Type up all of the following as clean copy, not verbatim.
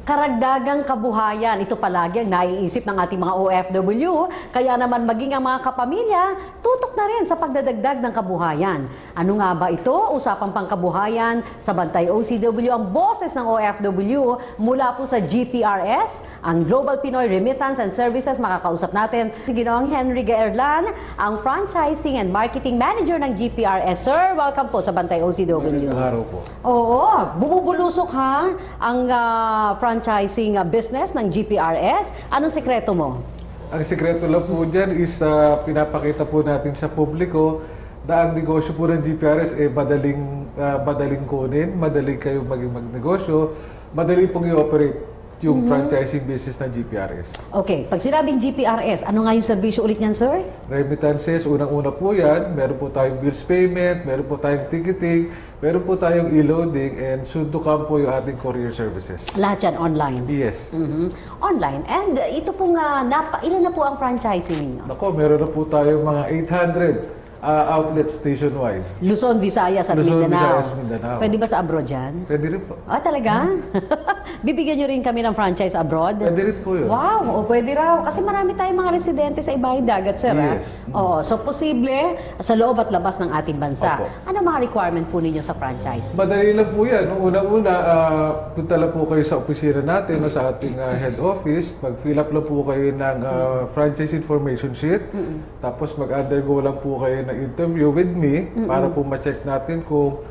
karagdagang kabuhayan. Ito palagi ang naiisip ng ating mga OFW. Kaya naman maging ang mga kapamilya, tutok na rin sa pagdadagdag ng kabuhayan. Ano nga ba ito? Usapang pangkabuhayan sa Bantay OCW, ang boses ng OFW mula po sa GPRS, ang Global Pinoy Remittance and Services. Makakausap natin si Ginoong Henry Gaerlan, ang Franchising and Marketing Manager ng GPRS. Sir, welcome po sa Bantay OCW. Magandang araw po. Oo, bumubulusok ha ang franchising business ng GPRS. Anong sekreto mo? Ang sekreto lang po dyan is pinapakita po natin sa publiko na ang negosyo po ng GPRS madaling kunin, madaling kayo maging magnegosyo, madaling pong i-operate yung franchising business ng GPRS. Okay, pag sinabing GPRS, ano nga yung serbisyo ulit niyan, sir? Remittances, unang-una po yan. Meron po tayong bills payment, meron po tayong ticketing, meron po tayong e-loading, and soon to come po yung ating courier services. Lahat yan online? Yes. Online. And ito pong, ilan na po ang franchising ninyo? Nako, meron na po tayong mga 800 outlets nationwide. Luzon, Visayas at Luzon, Mindanao. Visayas, Mindanao. Pwede ba sa abroad yan? Pwede rin po. Ah, talaga? Bibigyan nyo rin kami ng franchise abroad? Pwede rin po yun. Wow, pwede raw. Kasi marami tayong mga residente sa ibahing dagat, sir. Yes. Oo, so posible sa loob at labas ng ating bansa. Opo. Ano mga requirement po ninyo sa franchise? Madali lang po yan. Nung unang-una, punta lang po kayo sa opisina natin, sa ating head office. Mag-fill up lang po kayo ng franchise information sheet. Tapos mag-undergo lang po kayo ng interview with me para po ma-check natin kung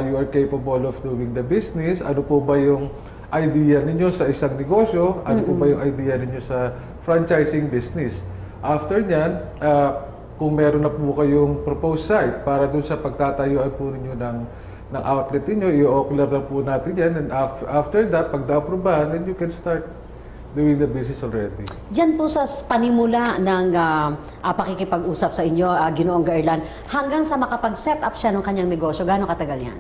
you are capable of doing the business. Ano po ba yung idea ninyo sa isang negosyo? Ano po ba yung idea ninyo sa franchising business? After nyan, kung meron na po kayong proposed site para dun sa pagtatayuan po ninyo ng outlet ninyo, i-o-clear na po natin yan. And after that, pag na-aprobahan, then you can start doing the business already. Diyan po sa panimula ng pakikipag-usap sa inyo, Ginoong Gaerlan, hanggang sa makapag-set up siya ng kanyang negosyo, gaano katagal yan?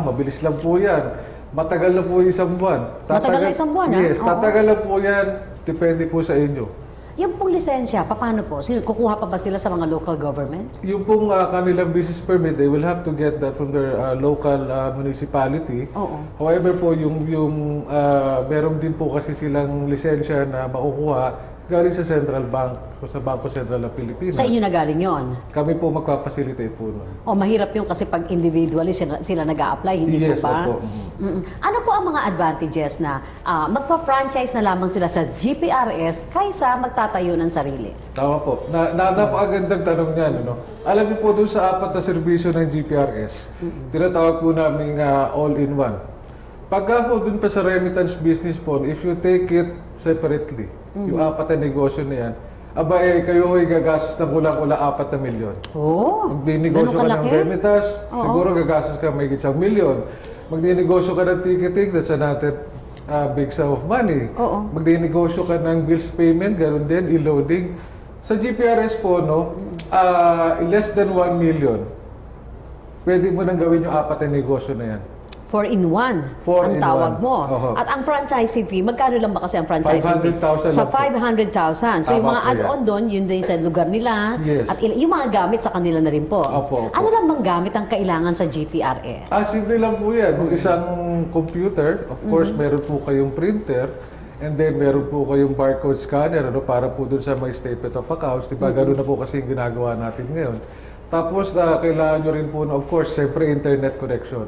Mabilis lang po yan. Matagal na po isang buwan. Matagal na isang buwan, Yes, Oo. tatagal na po yan. Depende po sa inyo. Yung pong lisensya, paano po? Kukuha pa ba sila sa mga local government? Yung pong kanilang business permit, they will have to get that from their local municipality. Oo. However po, meron din po kasi silang lisensya na makukuha galing sa Central Bank o sa Bangko Sentral ng Pilipinas. Sa inyo na galing yon? Kami po magpapacilitate po nun. O mahirap yung kasi pag individually sila nag-a-apply, hindi Yes, po ba? opo. Ano po ang mga advantages na magpa-franchise na lamang sila sa GPRS kaysa magtatayo ng sarili? Tama po. Napakagandang tanong niyan. Ano? Alam niyo po doon sa apat na serbisyo ng GPRS, tinatawag po namin all-in-one. Pagka po doon pa sa remittance business po, if you take it separately, yung apat na negosyo na yan, kayo ay gagastos ng kulang-kulang 4 na milyon. Oh, Magdinegosyo ka ng remittance, siguro gagastos ka may 1 milyon. Magdinegosyo ka ng ticketing, that's another big sum of money. Oo. Magdinegosyo ka ng bills payment, ganoon din, e-loading. Sa GPRS po, less than 1 million, pwede mo nang gawin yung apat na negosyo na yan. 4-in-1 Four ang in tawag one. mo. Oho. At ang franchising fee, magkano lang ba kasi ang franchising fee? 500,000 Sa lang po. 500,000. So yung Tama mga po add-on doon, yun din sa lugar nila. Yes. At yung mga gamit sa kanila na rin po. Opo. Ano lang bang gamit ang kailangan sa GPRS? Simple lang po yan. Kung isang computer, of course, meron po kayong printer, and then meron po kayong barcode scanner para po dun sa may statement of accounts. Diba? Ganun na po kasi yung ginagawa natin ngayon. Tapos, kailangan nyo rin po, of course, siyempre internet connection.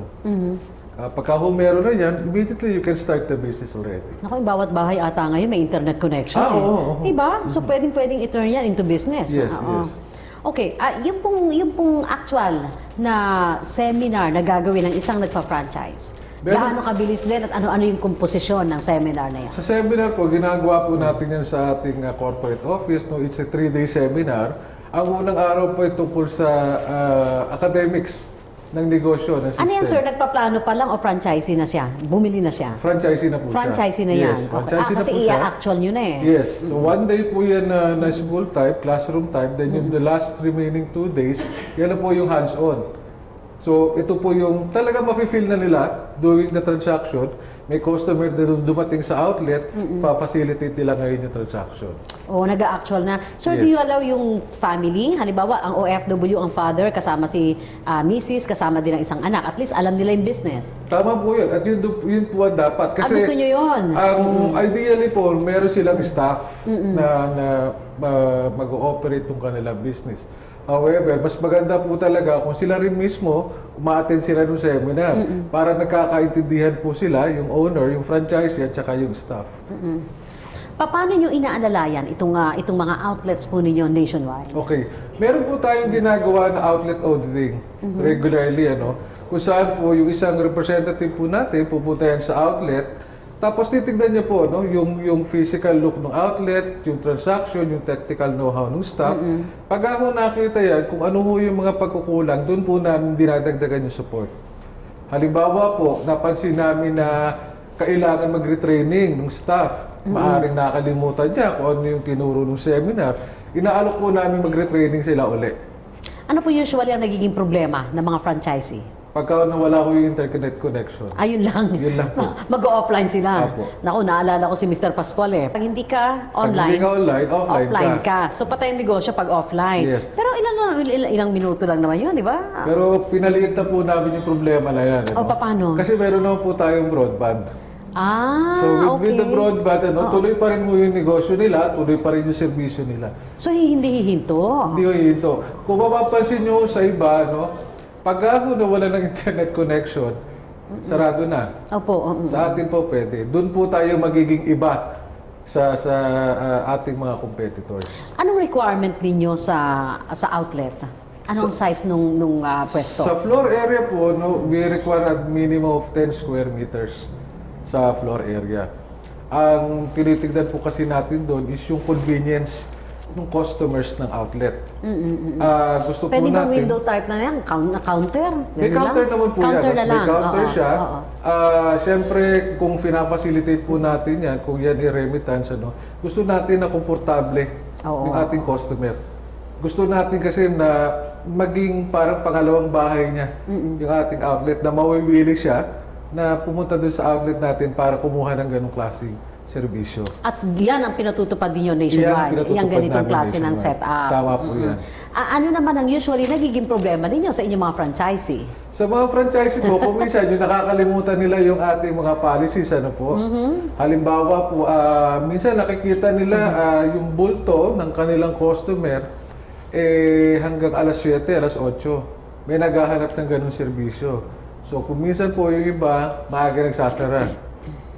Pagka meron na yan, immediately you can start the business already. Naku, yung bawat bahay ata ngayon may internet connection. Oo. Diba? So pwedeng i-turn yan into business. Yes, Oo. yes. Okay, yung pong actual na seminar na gagawin ng isang nagpa-franchise, gaano kabilis din at ano-ano yung komposisyon ng seminar na yan? Sa seminar po, ginagawa po natin yan sa ating corporate office. It's a 3-day seminar. Ang unang araw po ay tungkol sa academics ng negosyo, ng system. Ano yan, sir? Nagpaplano pa lang o franchisee na siya? Bumili na siya? Franchisee na po siya. Franchisee na yan? Yes, franchisee na Kasi po siya. i-actual nyo na eh. Yes. So, 1 day po yan na school type, classroom type. Then yung the last remaining 2 days, yan na po yung hands-on. So, ito po yung talaga mafe-feel na nila doing the transaction. may customer na dumating sa outlet, fa-facilitate nila ngayon yung transaction. O, nag-actual na. Sir, do Yes. you allow yung family? Halimbawa, ang OFW, ang father, kasama si Mrs., kasama din ang isang anak. At least alam nila yung business. Tama po yun. At yun po ang dapat. Kasi gusto nyo yun? ideally po, meron silang staff na mag-ooperate yung kanilang business. However, mas maganda po talaga kung sila rin mismo uma-attend sila ng seminar para nagkakaintindihan po sila, yung owner, yung franchisee at saka yung staff. Paano nyo inaalalayan itong mga outlets po ninyo nationwide? Okay. Meron po tayong ginagawa na outlet auditing regularly, kung saan po yung isang representative po natin pupunta yan sa outlet. Tapos titignan niyo po yung physical look ng outlet, yung transaction, yung technical know-how ng staff. Pag ako nakita yan, kung ano ho yung mga pagkukulang, doon po namin dinadagdagan yung support. Halimbawa po, napansin namin na kailangan mag-retraining ng staff. Maaring nakalimutan niya kung ano yung tinuro ng seminar. Inaalok po namin mag-retraining sila uli. Ano po usually ang nagiging problema ng mga franchisee? Pagka nawala ko yung internet connection. Ayun lang. Yun lang po. Mag-offline sila. Apo. Naku, naalala ko si Mr. Pascual eh. Pag hindi ka Pag online, hindi ka online, offline ka. So patay ang negosyo pag offline. Yes. Pero ilang minuto lang naman yun, di ba? Pero pinaliit na po namin yung problema na yan. O, paano? Kasi meron naman po tayong broadband. So Okay. with the broadband, tuloy pa rin mo yung negosyo nila, tuloy pa rin yung serbisyo nila. So hindi hihinto. Hindi ko ito. Kung mapapansin nyo sa iba, pag ako nawala ng internet connection, sarado na. Opo. Sa atin po pwede. Doon po tayo magiging iba sa ating mga competitors. Anong requirement ninyo sa outlet? Anong size nung pwesto? Sa floor area po, we require a minimum of 10 square meters sa floor area. Ang tinitignan po kasi natin doon is yung convenience ng customers ng outlet. Gusto Pwede po bang natin... window type na yan? Counter? May Ganun counter lang? naman po Counter yan. na lang. May counter Oo, siya. oo. Siyempre, kung pinapacilitate po natin yan, kung yan i-remittance, gusto natin na komportable Oo. yung ating customer. Gusto natin kasi na maging parang pangalawang bahay niya yung ating outlet, na mawiwili siya na pumunta doon sa outlet natin para kumuha ng ganong klaseng serbisyo. At yan ang pinatutupad ninyo nationwide. Yan ganitong klase ng setup. Tama po yan. Ano naman ang usually nagiging problema ninyo sa inyong mga franchisee? Sa mga franchisee po, kung minsan yung nakakalimutan nila yung ating mga policies, Halimbawa po, minsan nakikita nila yung bulto ng kanilang customer hanggang alas 7, alas 8. May naghahanap ng ganung serbisyo. So kung minsan po yung iba, maaga nagsasara.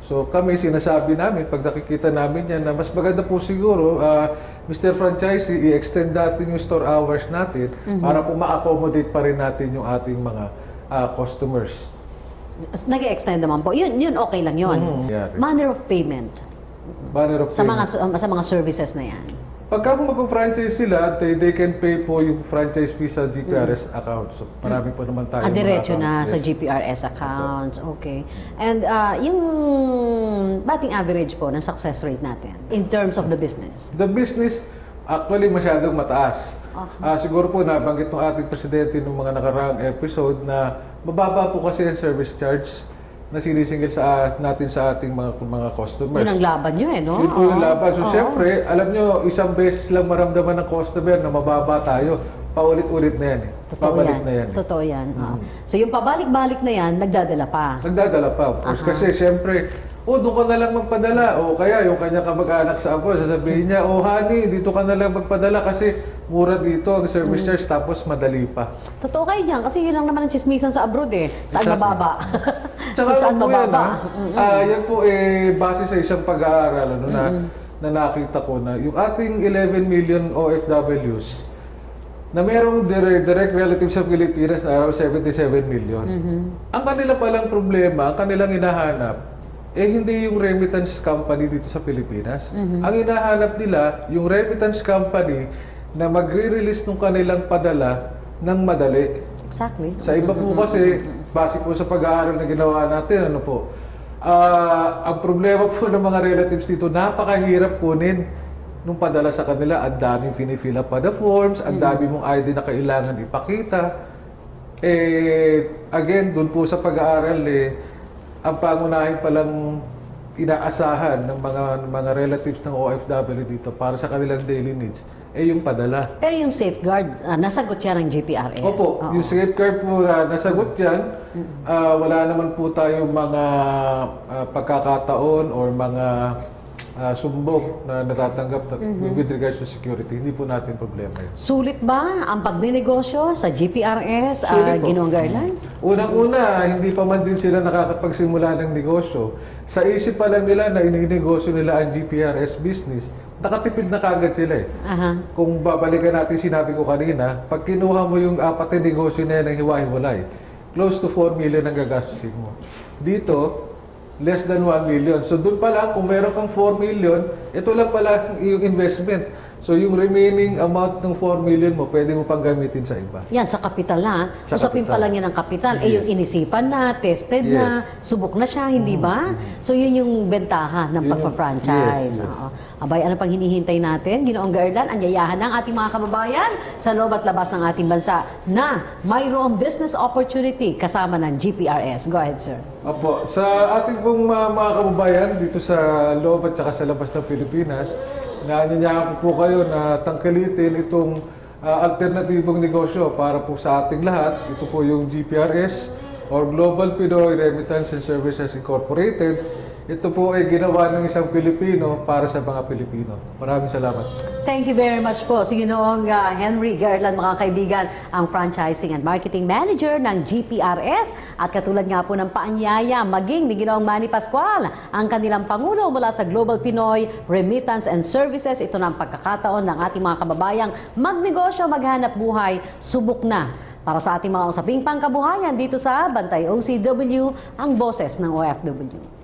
So kami, sinasabi namin, pag nakikita namin yan, na mas maganda po siguro, Mr. Franchisee, i-extend natin yung store hours natin para po ma-accommodate pa rin natin yung ating mga customers. Nag-extend naman po. Yun okay lang yun. Yeah. Manner of payment Banner of sa payment. mga services na yan. Pagka kung mag-franchise sila, they can pay po yung franchise fee sa GPRS account. So, marami po naman tayo. Diretso na accounts. sa Yes. GPRS accounts. Okay. And yung batting average po ng success rate natin in terms of the business. The business, actually, masyadong mataas. Siguro po nabanggit ng ating presidente ng mga nakaraang episode na mababa po kasi ang service charge na sinisingil natin sa ating mga customers. Yun ang laban nyo no? Yun po yung laban. So, siyempre, alam nyo, isang beses lang maramdaman ng customer na mababa tayo. Paulit-ulit na yan. Pabalik na yan. Totoo yan. So yung pabalik-balik na yan, nagdadala pa. Nagdadala pa, of course. Kasi siyempre, doon ka na lang magpadala. O kaya yung kanya kamag-anak sa abroad, sasabihin niya, honey, dito ka na lang magpadala kasi mura dito ang service charge tapos madali pa. Totoo kayo dyan, kasi yun lang naman ang chismisan sa abroad eh. Saan mababa? Tsaka Saan po yan, mababa? yan po base sa isang pag-aaral na nakita ko na yung ating 11 million OFWs na merong direct relatives sa Pilipinas na around 77 million. Ang kanila palang problema, ang kanilang hinahanap, hindi yung remittance company dito sa Pilipinas. Ang hinahanap nila, yung remittance company na magre-release ng kanilang padala ng madali. Exactly. Sa iba po kasi, base po sa pag-aaral na ginawa natin, ang problema po ng mga relatives dito, napakahirap kunin nung padala sa kanila. Ang daming finifill up pa the forms, ang dami mong ID na kailangan ipakita. Again, dun po sa pag-aaral, ang pangunahing palang inaasahan ng mga relatives ng OFW dito para sa kanilang daily needs yung padala. Pero yung safeguard, nasagot yan ng GPRS. Opo, Oo. yung safeguard po nasagot yan. Wala naman po tayong mga pagkakataon or mga sumbong na natatanggap with regards to security. Hindi po natin problema yun. Sulit ba ang pagninegosyo sa GPRS, Sulit po. Ginoong Garland? Unang-una, hindi pa man din sila nakakapagsimula ng negosyo. Sa isip pa lang nila na ininegosyo nila ang GPRS business, nakatipid na kagad sila eh. Aha. Kung babalikan natin sinabi ko kanina, pag kinuha mo yung 4 na negosyo na yan ng hiwa-hiwalay, close to 4 million ang gagastusin mo. Dito, less than 1 million. So doon pa lang, kung meron kang 4 million, ito lang pala yung investment. So yung remaining amount ng 4 million mo, pwede mo pang gamitin sa iba. Yan, sa kapital na. Sa Usapin pa kapital. lang yan ang kapital. Yes. Yung inisipan na, tested na, Yes. subok na siya, hindi ba? So yun yung bentahan ng Yun yung- pagpa-franchise. yes, yes. Oo. Abay, ano pang hinihintay natin? Ginoong Garland, anyayahan ng ating mga kababayan sa loob at labas ng ating bansa na mayroong business opportunity kasama ng GPRS. Go ahead, sir. Opo, sa ating pong mga kababayan dito sa loob at saka sa labas ng Pilipinas, naanyayahan po kayo na tangkilitin itong alternatibong negosyo para po sa ating lahat. Ito po yung GPRS or Global Pinoy Remittance and Services Incorporated. Ito po ay ginawa ng isang Pilipino para sa mga Pilipino. Maraming salamat. Thank you very much po. Si Ginoong Henry Garland, mga kaibigan, ang Franchising and Marketing Manager ng GPRS. At katulad nga po ng paanyaya, maging ni Ginoong Manny Pascual, ang kanilang Pangulo mula sa Global Pinoy Remittance and Services. Ito na ang pagkakataon ng ating mga kababayang magnegosyo, maghanap buhay, subok na. Para sa ating mga usaping pangkabuhayan dito sa Bantay OCW, ang boses ng OFW.